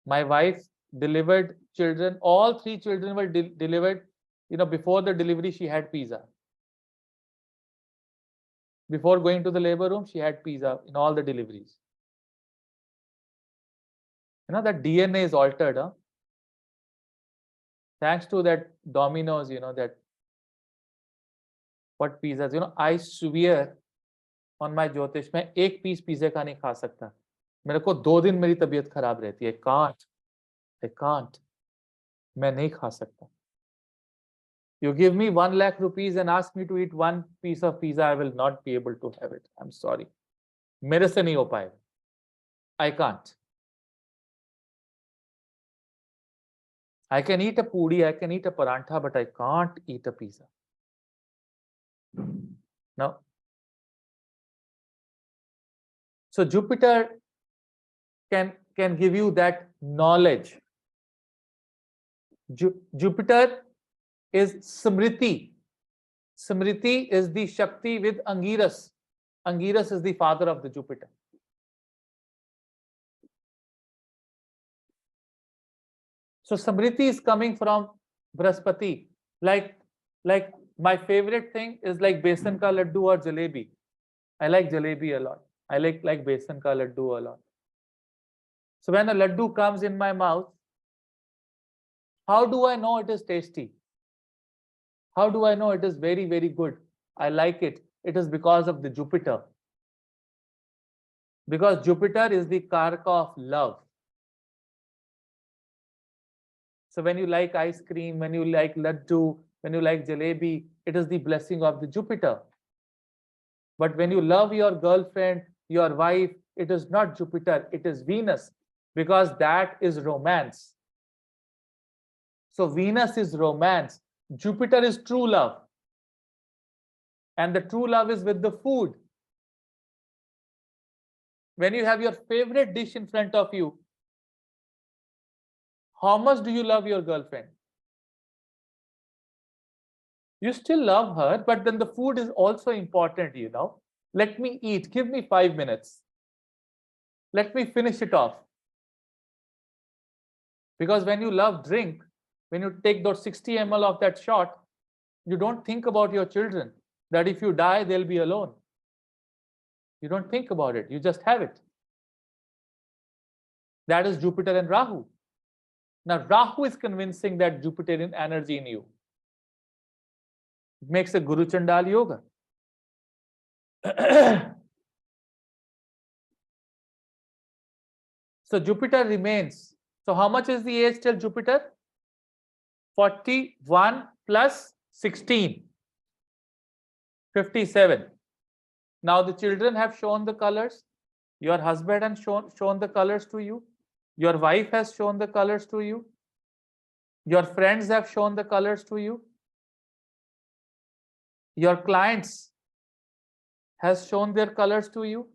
My wife delivered children, all 3 children were delivered, before the delivery she had pizza. Before going to the labor room, she had pizza in all the deliveries. That DNA is altered, huh? Thanks to that Domino's, that what pizzas, I swear on my Jyotish, मैं एक piece pizza का नहीं खा सकता. मेरे को 2 दिन मेरी तबीयत खराब रहती है. I can't. मैं नहीं खा सकता. You give me 1 lakh rupees and ask me to eat 1 piece of pizza, I will not be able to have it. I'm sorry. मेरे से नहीं हो पाएगा. I can't. I can eat a puri, I can eat a parantha, but I can't eat a pizza. No. So Jupiter can give you that knowledge. Jupiter is Smriti. Smriti is the Shakti with Angiras. Angiras is the father of the Jupiter. So Smriti is coming from Brahaspati. Like my favorite thing is like besan ka laddu or jalebi. I like jalebi a lot. I like besan ka laddu a lot. So when a laddu comes in my mouth, how do I know it is tasty? How do I know it is very, very good? I like it. It is because of the Jupiter. Because Jupiter is the karaka of love. So when you like ice cream, when you like laddu, when you like jalebi, it is the blessing of the Jupiter. But when you love your girlfriend, your wife, it is not Jupiter, it is Venus, because that is romance. So Venus is romance. Jupiter is true love. And the true love is with the food. When you have your favorite dish in front of you, how much do you love your girlfriend? You still love her, but then the food is also important, Let me eat. Give me 5 minutes. Let me finish it off. Because when you love drink, when you take those 60 ml of that shot, you don't think about your children, that if you die, they'll be alone. You don't think about it. You just have it. That is Jupiter and Rahu. Now, Rahu is convincing that Jupiterian energy in you. It makes a Guru Chandal yoga. So Jupiter remains. So how much is the age till Jupiter? 41 plus 16. 57. Now the children have shown the colors. Your husband has shown the colors to you. Your wife has shown the colors to you. Your friends have shown the colors to you. Your clients has shown their colors to you.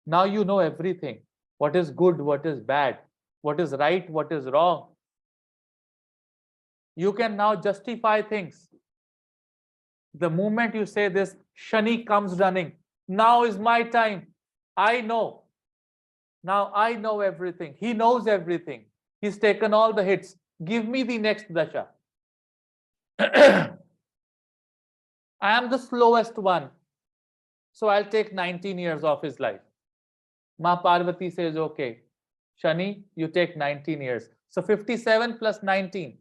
Now you know everything. What is good, what is bad, what is right, what is wrong. You can now justify things. The moment you say this, Shani comes running. Now is my time. I know. Now I know everything. He knows everything. He's taken all the hits. Give me the next Dasha. I am the slowest one. So I'll take 19 years of his life. Ma Parvati says, okay, Shani, you take 19 years. So 57 plus 19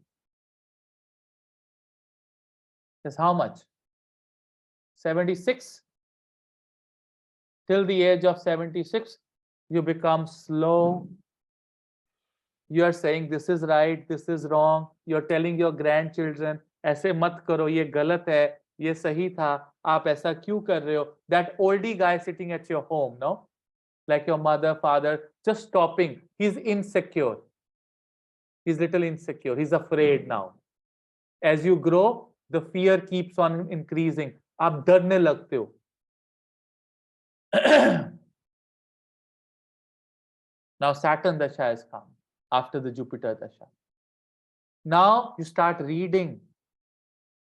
is how much? 76. Till the age of 76, you become slow. You are saying this is right, this is wrong. You're telling your grandchildren, ऐसे मत करो, ये गलत है, ये सही था, आप ऐसा क्यों कर रहे हो? That oldie guy sitting at your home, no? Like your mother, father, just stopping. He's insecure. He's little insecure. He's afraid now. As you grow, the fear keeps on increasing. आप डरने लगते हो. Now Saturn Dasha has come after the Jupiter Dasha. Now you start reading.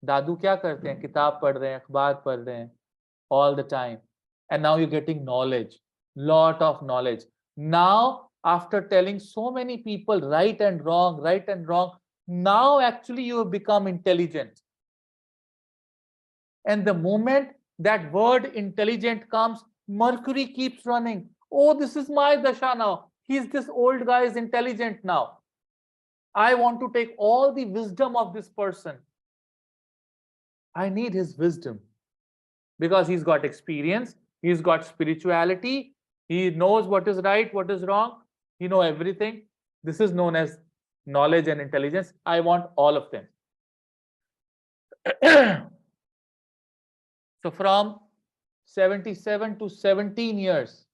दादू क्या करते हैं? किताब पढ़ रहे हैं, अखबार पढ़ रहे हैं all the time. And now you're getting knowledge, lot of knowledge. Now, after telling so many people right and wrong, now actually you have become intelligent. And the moment that word intelligent comes, Mercury keeps running. Oh, this is my Dasha now. This old guy is intelligent now. I want to take all the wisdom of this person. I need his wisdom. Because he's got experience, he's got spirituality, he knows what is right, what is wrong, he knows everything. This is known as knowledge and intelligence. I want all of them. So from 77 to 17 years,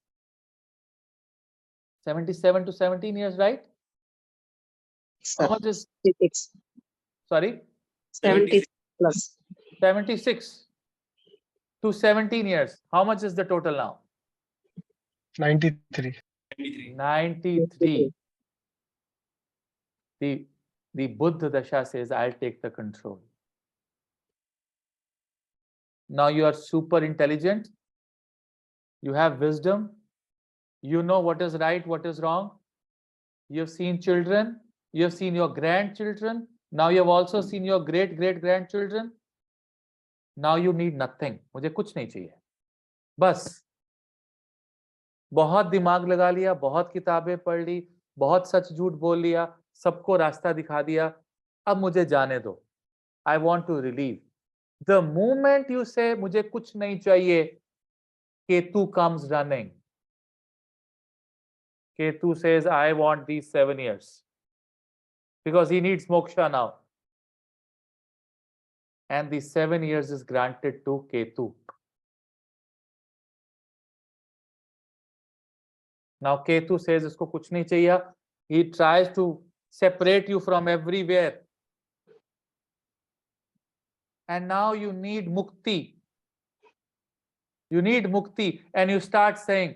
77 to 17 years, right? How much is, 76. sorry? 76 plus. 76 to 17 years. How much is the total now? 93. 93. The Buddha Dasha says, I'll take the control. Now you are super intelligent. You have wisdom. You know what is right, what is wrong. You have seen children. You have seen your grandchildren. Now you have also seen your great-great-grandchildren. Now you need nothing. मुझे कुछ नहीं चाहिए. बस बहुत दिमाग लगा लिया, बहुत किताबें पढ़ ली, बहुत सच झूठ बोल लिया, सबको रास्ता दिखा दिया. अब मुझे जाने दो. I want to relieve. The moment you say मुझे कुछ नहीं चाहिए, Ketu comes running. Ketu says, I want these 7 years. Because he needs moksha now. And the 7 years is granted to Ketu. Now Ketu says, isko kuch nahi chahiye. He tries to separate you from everywhere. And now you need mukti. You need mukti. And you start saying,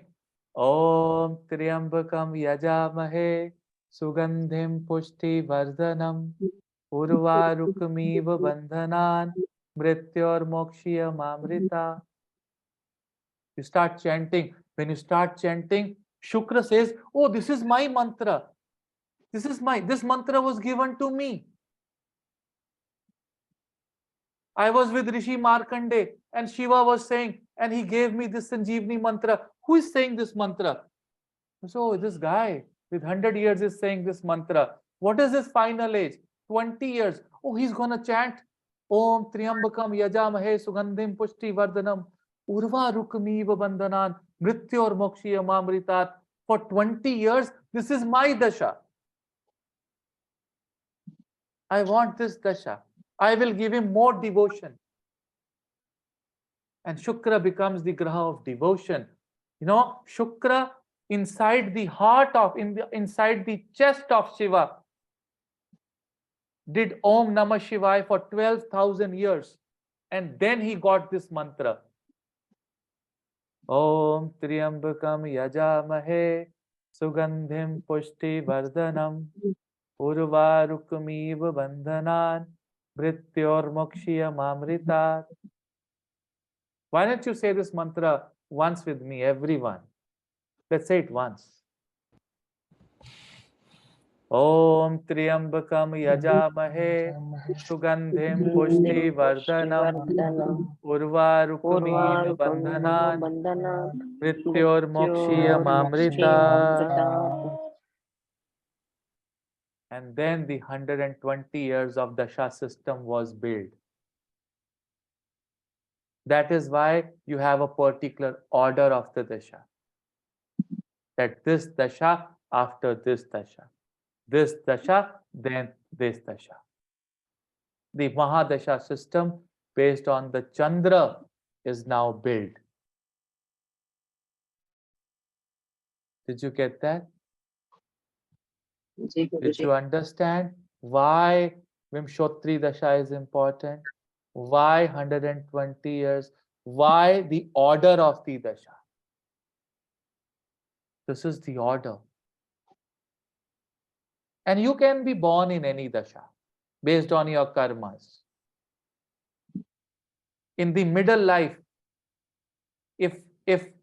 Om Triambakam Yajamahe Sugandhim Pushti Vardhanam Urvarukamiva Bandhanan Mrityor Mokshiya Mamrita. You start chanting. When you start chanting, Shukra says, oh, this is my mantra. This mantra was given to me. I was with Rishi Markande and Shiva was saying, and he gave me this Sanjeevani mantra. Who is saying this mantra? So this guy with 100 years is saying this mantra. What is his final age? 20 years. Oh, he's going to chant Om Triambakam Yajamahe Sugandhim Pushti Vardhanam Urva Rukamiva Bandhanan Mrityor Mokshiya Mamritat. For 20 years, this is my Dasha. I want this Dasha. I will give him more devotion. And Shukra becomes the Graha of devotion. You know, Shukra inside the heart of, inside the chest of Shiva did Om Namah Shivaya for 12,000 years. And then he got this mantra. Om Triambakam Yajamahe Sugandhim Pushti Vardhanam Urvarukamiva Bandhanan Mrityor Mokshiya Mamritat. Why don't you say this mantra once with me, everyone? Let's say it once. Om Triambakam Yajamahe Sugandhim Pushti Vardhanam Urvarukmeen Bandhanan Mrityor Mokshiyam Amrita. And then the 120 years of Dasha system was built. That is why you have a particular order of the Dasha. That this Dasha after this Dasha. This Dasha, then this Dasha. The Mahadasha system based on the Chandra is now built. Did you get that? Ji Did Guruji you understand why Vimshotri Dasha is important? Why 120 years? Why the order of the Dasha? This is the order. And you can be born in any Dasha based on your karmas. In the middle life, if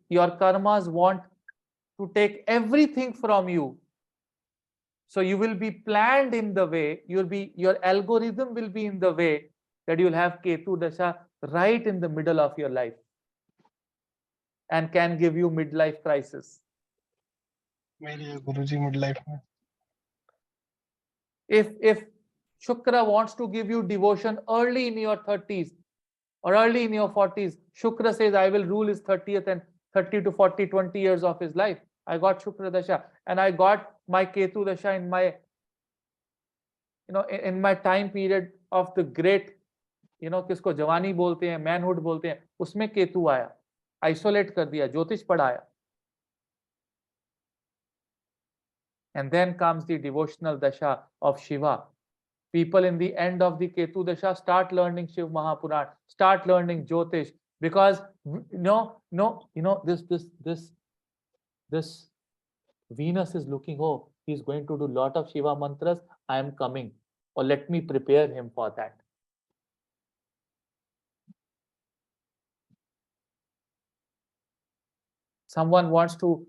your karmas want to take everything from you, so you will be planned in the way, your algorithm will be in the way that you'll have Ketu Dasha right in the middle of your life and can give you midlife crisis. मेरी है गुरुजी mid life में. If Shukra wants to give you devotion early in your 30s or early in your 40s, Shukra says, I will rule his 30th and 30 to 40, 20 years of his life. I got Shukra Dasha and I got my Ketu Dasha in my, in my time period of the great, किसको जवानी बोलते हैं, manhood बोलते हैं, उसमें केतु आया, isolate कर दिया, ज्योतिष पढ़ाया. And then comes the devotional Dasha of Shiva. People in the end of the Ketu Dasha start learning Shiv Mahapuran, start learning Jyotish, because this Venus is looking, oh, he's going to do lot of Shiva mantras, I am coming, or let me prepare him for that. Someone wants to,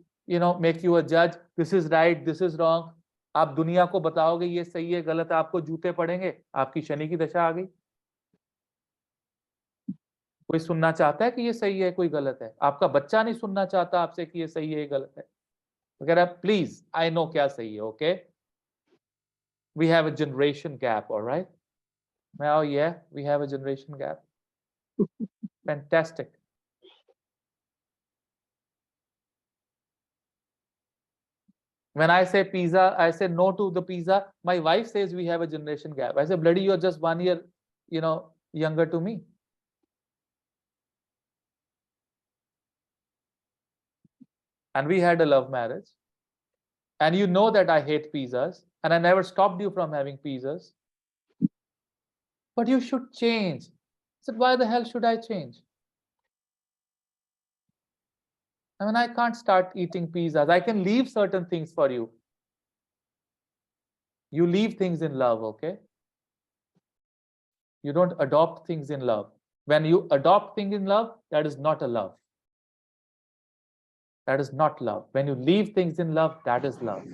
make you a judge, this is right, this is wrong. आप दुनिया को बताओगे ये सही है गलत है, आपको जूते पड़ेंगे, आपकी शनि की दशा आ गई. कोई सुनना चाहता है कि ये सही है कोई गलत है, आपका बच्चा नहीं सुनना चाहता आपसे कि ये सही है ये गलत है वगैरह. प्लीज, आई नो क्या सही है, okay. We have a generation gap, all right? Oh yeah, we have a generation gap. Fantastic. When I say pizza, I say no to the pizza. My wife says we have a generation gap. I say, bloody, you're just 1 year, younger to me. And we had a love marriage. And you know that I hate pizzas. And I never stopped you from having pizzas. But you should change. I said, why the hell should I change? I mean, I can't start eating pizzas. I can leave certain things for you. You leave things in love, okay? You don't adopt things in love. When you adopt things in love, that is not a love. That is not love. When you leave things in love, that is love.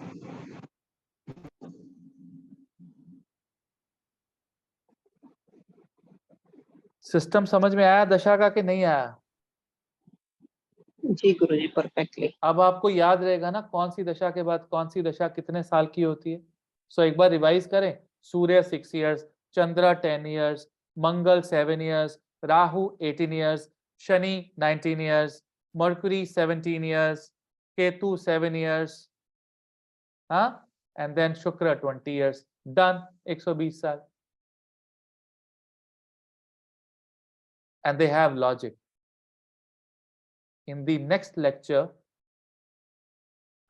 System समझ में आया दशा का कि नहीं आया? जी गुरुजी perfectly. अब आपको याद रहेगा ना कौन सी दशा के बाद कौन सी दशा कितने साल की होती है. सो एक बार रिवाइज करें. सूर्य 6 years, Chandra 10 years, Mangal 7 years, Rahu 18 years, Shani 19 years, mercury 17 years, Ketu 7 years, and then शुक्र 20 years. Done. 120 साल. And they have logic. In the next lecture,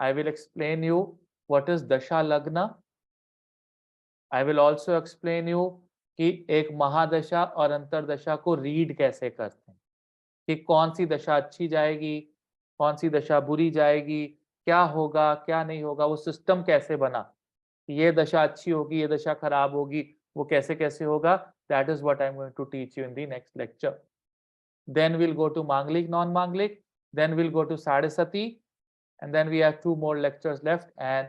I will explain you what is Dasha Lagna. I will also explain you कि एक महादशा और अंतरदशा को read कैसे करते हैं, कि कौन सी दशा अच्छी जाएगी, कौन सी दशा बुरी जाएगी, क्या होगा क्या नहीं होगा, वो सिस्टम कैसे बना, ये दशा अच्छी होगी ये दशा खराब होगी, वो कैसे कैसे होगा. That is what I'm going to teach you in the next lecture. Then we'll go to Manglik, non-Manglik. Then we'll go to Sadesati, and then we have 2 more lectures left. And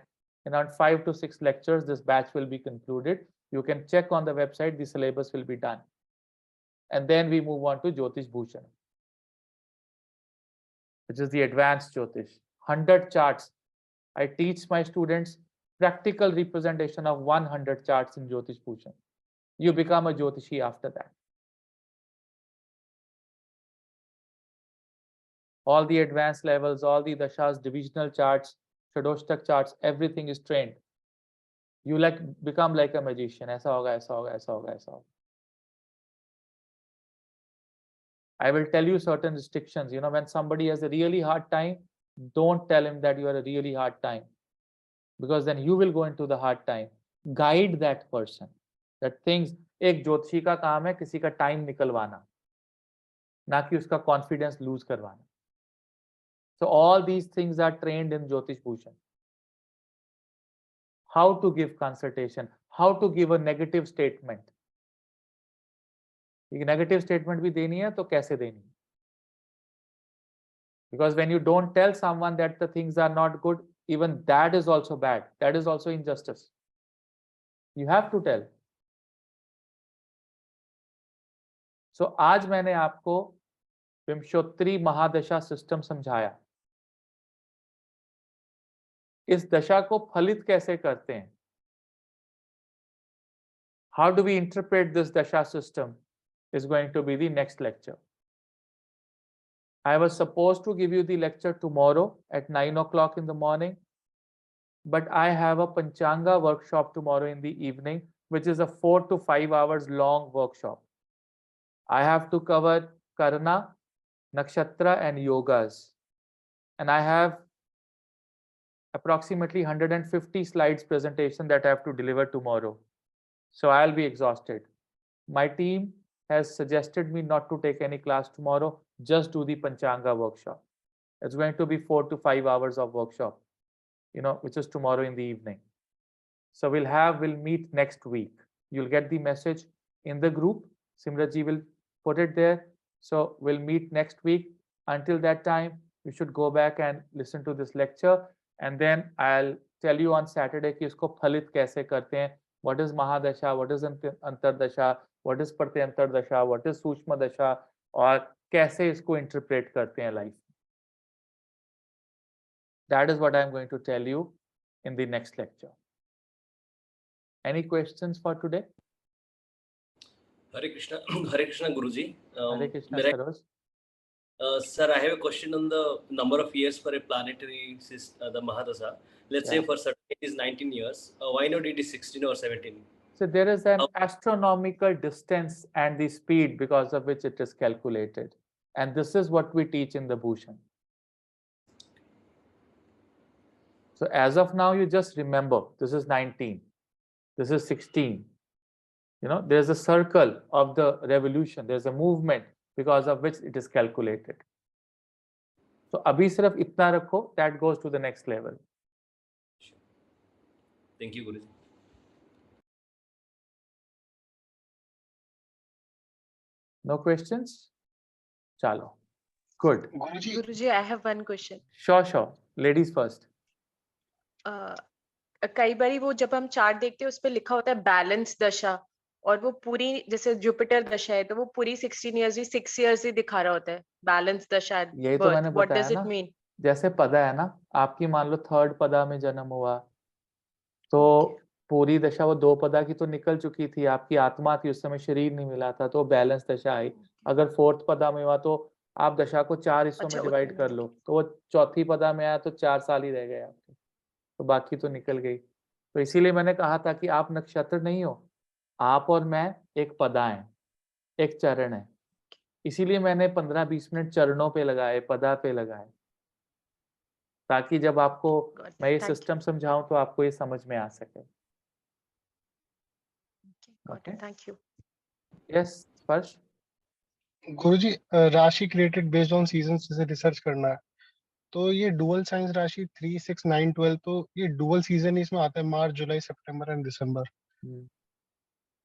In around 5 to 6 lectures, this batch will be concluded. You can check on the website, the syllabus will be done. And then we move on to Jyotish Bhushan, which is the advanced Jyotish. 100 charts. I teach my students practical representation of 100 charts in Jyotish Bhushan. You become a Jyotishi after that. All the advanced levels, all the dashas, divisional charts, Shadoshtak charts, everything is trained. You become like a magician. ऐसा होगा, ऐसा होगा, ऐसा होगा, ऐसा होगा. I will tell you certain restrictions. You know, when somebody has a really hard time, don't tell him that you are a really hard time, because then you will go into the hard time. Guide that person. That things, एक ज्योतिषी का काम है किसी का time निकलवाना, ना कि उसका कॉन्फिडेंस लूज करवाना. So all these things are trained in Jyotish Bhushan. How to give consultation, how to give a negative statement. एक नेगेटिव स्टेटमेंट भी देनी है तो कैसे देनी है? Because when you don't tell someone that the things are not good, even that is also bad. That is also injustice. You have to tell. So आज मैंने आपको विंशोत्तरी महादशा सिस्टम समझाया. इस दशा को फलित कैसे करते हैं? How do we interpret this dasha system is going to be the next lecture. I was supposed to give you the lecture tomorrow at 9 o'clock in the morning, but I have a Panchanga workshop tomorrow in the evening, which is a 4 to 5 hours long workshop. I have to cover Karna, Nakshatra and Yogas. And I have approximately 150 slides presentation that I have to deliver tomorrow. So I'll be exhausted. My team has suggested me not to take any class tomorrow, just do the Panchanga workshop. It's going to be 4 to 5 hours of workshop, which is tomorrow in the evening. So we'll meet next week. You'll get the message in the group. Simraji will put it there. So we'll meet next week. Until that time, you should go back and listen to this lecture. And then I'll tell you on Saturday कि इसको फलित कैसे करते हैं. What is Mahadasha? What is Antardasha? What is Pratyantar Dasha? What is Sushma Dasha? और कैसे इसको interpret करते हैं life. That is what I'm going to tell you in the next lecture. Any questions for today? Hare Krishna, Hare Krishna Guruji. Hare Krishna Saroj. Sir, I have a question on the number of years for a planetary system, the Mahadasha. Let's say for certain it is 19 years. Why not it is 16 or 17? So there is an astronomical distance and the speed because of which it is calculated. And this is what we teach in the Bhushan. So as of now, you just remember, this is 19, this is 16. There's a circle of the revolution. There's a movement because of which it is calculated. So abhi sirf itna rakho, that goes to the next level. Thank you, Guruji. No questions? Chalo. Good. Guruji, I have one question. Sure. Ladies first. कई बारी वो जब हम chart देखते हैं उस पे लिखा होता है बैलेंस दशा, और वो पूरी जैसे जुपिटर दशा है तो वो पूरी 16 इयर्स ही 6 इयर्स ही दिखा रहा होता है बैलेंस दशा. यही तो मैंने What बताया does it ना, mean? जैसे पदा है ना, आपकी मान लो 3rd पदा में जन्म हुआ तो पूरी दशा वो 2 पदा की तो निकल चुकी थी, आपकी आत्मा थी, उस समय शरीर नहीं मिला था तो बैलेंस दशा आई. अगर 4th पदा में हुआ तो आप दशा को 4 हिस्सों में डिवाइड कर लो, तो वो 4थी पदा में आया तो 4 साल ही रह गए आपके, तो बाकी तो निकल गई. तो इसीलिए मैंने कहा था कि आप नक्षत्र नहीं हो, आप और मैं एक पदा है, एक चरण है. इसीलिए मैंने 15-20 मिनट चरणों पे लगाए, पदा पे लगाए, ताकि जब आपको मैं ये सिस्टम समझाऊं तो आपको ये समझ में आ सके. Okay, thank you. Yes, Sparsh. गुरुजी, राशि क्रिएटेड बेस्ड ऑन सीजंस जैसे रिसर्च करना है तो ये डुअल साइंस राशि 3, 6, 9, 12 तो ये डुअल सीजन इसमें आता है, मार्च, जुलाई, सितंबर एंड दिसंबर.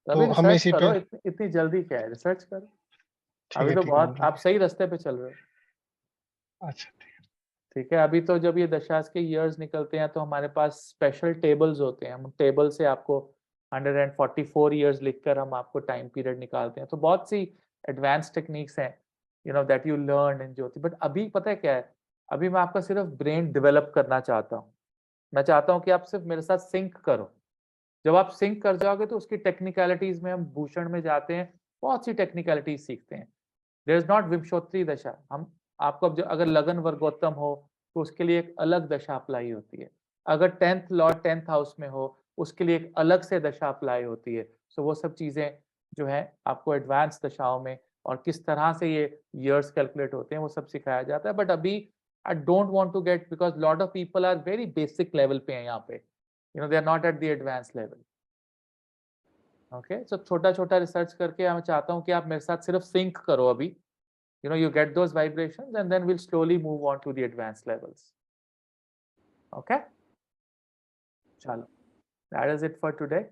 अभी हमें रिसर्च इसी करो, पे इतनी जल्दी क्या है, रिसर्च करो. अभी ठीक तो है बहुत आप सही रास्ते पे चल रहे हो. अच्छा. ठीक है, अभी तो जब ये दशास के ईयर्स निकलते हैं तो हमारे पास स्पेशल टेबल्स होते हैं, हम टेबल से आपको 144 ईयर्स लिखकर हम आपको टाइम पीरियड निकालते हैं। तो बहुत सी एडवांस टेक्निक्स हैं that you learn in Jyoti. But अभी पता है क्या है, अभी मैं आपका सिर्फ ब्रेन डेवलप करना चाहता हूँ। मैं चाहता हूँ कि आप सिर्फ मेरे साथ सिंक करो। जब आप सिंक कर जाओगे तो उसकी टेक्निकलिटीज में हम भूषण में जाते हैं, बहुत सी टेक्निकलिटीज सीखते हैं। देयर इज नॉट विमशोत्री दशा। हम आपको अब अगर लगन वर्गोत्तम हो तो उसके लिए एक अलग दशा अप्लाई होती है। अगर 10th लॉर्ड 10th हाउस में हो उसके लिए एक अलग से दशा अप्लाई होती है। सो वो सब चीजें जो है आपको एडवांस दशाओं में और किस तरह से ये ईयर्स कैलकुलेट होते हैं वो सब सिखाया जाता है। बट अभी I don't want to get, because lot of people are very basic level पे हैं यहाँ पे, they are not at the advance level. Okay, so छोटा छोटा रिसर्च करके मैं चाहता हूँ कि आप मेरे साथ सिर्फ सिंक करो अभी, you get those vibrations and then we'll slowly move on to the advanced levels. Okay, chalo, that is it for today.